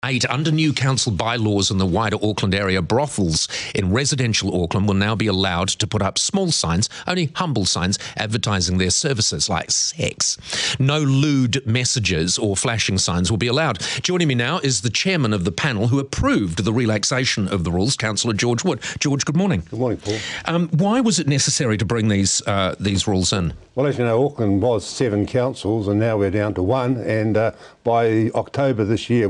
8. Under new council bylaws in the wider Auckland area, brothels in residential Auckland will now be allowed to put up small signs, only humble signs, advertising their services like sex. No lewd messages or flashing signs will be allowed. Joining me now is the chairman of the panel who approved the relaxation of the rules, Councillor George Wood. George, good morning. Good morning, Paul. Why was it necessary to bring these rules in? Well, as you know, Auckland was 7 councils and now we're down to 1, and by October this year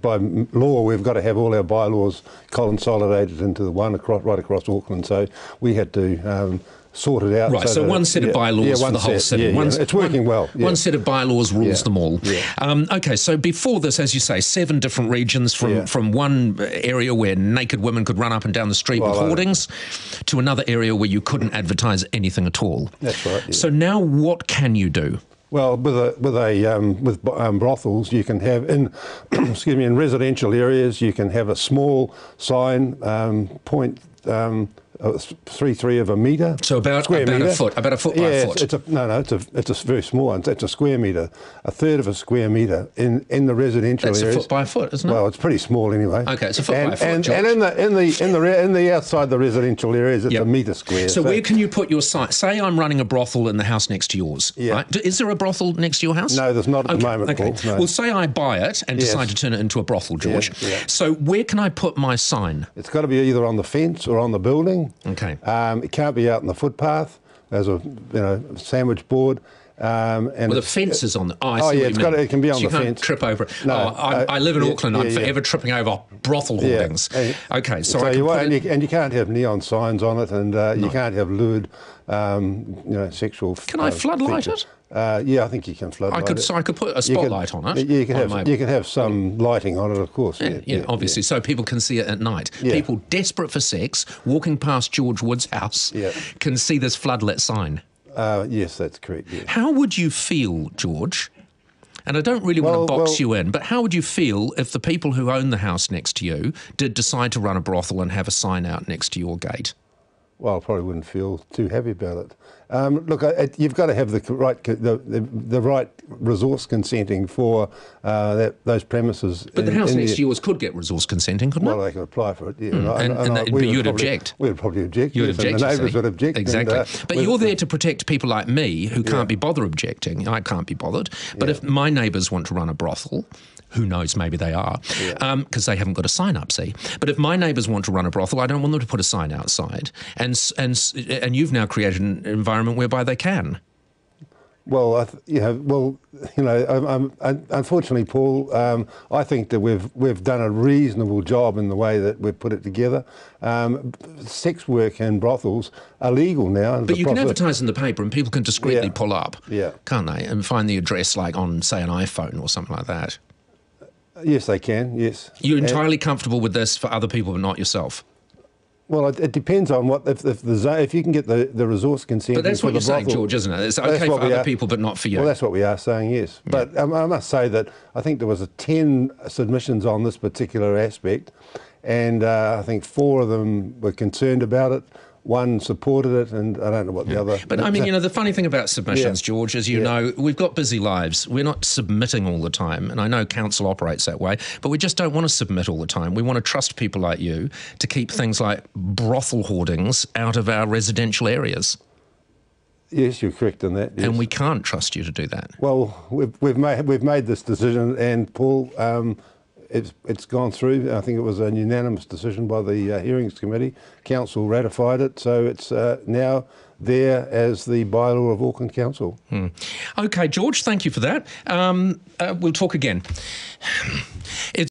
by law, we've got to have all our bylaws consolidated into the one right across Auckland. So we had to sort it out. Right, so one set of bylaws for the whole city. It's working well. One set of bylaws rules them all. Yeah. Okay, so before this, as you say, 7 different regions from one area where naked women could run up and down the street with hoardings to another area where you couldn't advertise anything at all. That's right. Yeah. So now what can you do? Well, with brothels, you can have in residential areas, you can have a small sign, 0.33 of a metre. So about a foot by a foot. It's a very small one. It's a square metre, a third of a square metre in the residential areas. That's a foot by a foot, isn't it? Well, it's pretty small anyway. Okay, it's a foot by a foot, George. And in the outside the residential areas, it's a metre square. So where can you put your sign? Say I'm running a brothel in the house next to yours. Yeah. Right? Is there a brothel next to your house? No, there's not at the moment, Paul. No. Well, say I buy it and decide to turn it into a brothel, George. Yeah. So where can I put my sign? It's got to be either on the fence or on the building. Okay. It can't be out on the footpath. There's a sandwich board. And the fence is on the. It can be on so the fence. You can't trip over it. No, I live in Auckland. I'm forever tripping over brothel hoardings. Okay, so you can't have neon signs on it, and you can't have lewd, sexual. Can I floodlight it? Yeah, I think you can floodlight it. So I could put a spotlight on it. You can have some lighting on it, of course. Yeah, obviously, so people can see it at night. Yeah. People desperate for sex, walking past George Wood's house, can see this floodlit sign. Yes, that's correct. Yeah. How would you feel, George? And I don't really want to box you in, but how would you feel if the people who own the house next to you did decide to run a brothel and have a sign out next to your gate? Well, I probably wouldn't feel too happy about it. Look, you've got to have the right resource consenting for those premises. But the house next to yours could get resource consenting, couldn't it? Well, they could apply for it. Yeah. But you'd object. We'd probably object. You'd object. And the neighbours would object. Exactly. But you're there to protect people like me who can't be bothered objecting. I can't be bothered. But if my neighbours want to run a brothel, who knows, maybe they are, because they haven't got a sign up, see. But if my neighbours want to run a brothel, I don't want them to put a sign outside. And you've now created an environment whereby they can. Well, unfortunately, Paul, I think that we've done a reasonable job in the way that we've put it together. Sex work and brothels are legal now. But you can advertise in the paper and people can discreetly pull up, can't they, and find the address like on, say, an iPhone or something like that. Yes, they can, yes. You're entirely comfortable with this for other people but not yourself? Well, it depends on if you can get the resource consent. But that's what you're saying, George, isn't it? It's okay for other people but not for you. Well, that's what we are saying, yes. But I must say that I think there was 10 submissions on this particular aspect, and I think 4 of them were concerned about it. 1 supported it, and I don't know what the other... But, I mean, the funny thing about submissions, George, as you know, we've got busy lives. We're not submitting all the time, and I know council operates that way, but we just don't want to submit all the time. We want to trust people like you to keep things like brothel hoardings out of our residential areas. Yes, you're correct in that. Yes. And we can't trust you to do that. Well, we've made this decision, and Paul... It's gone through. I think it was a unanimous decision by the hearings committee. Council ratified it, so it's now there as the bylaw of Auckland Council. Okay, George, thank you for that. We'll talk again.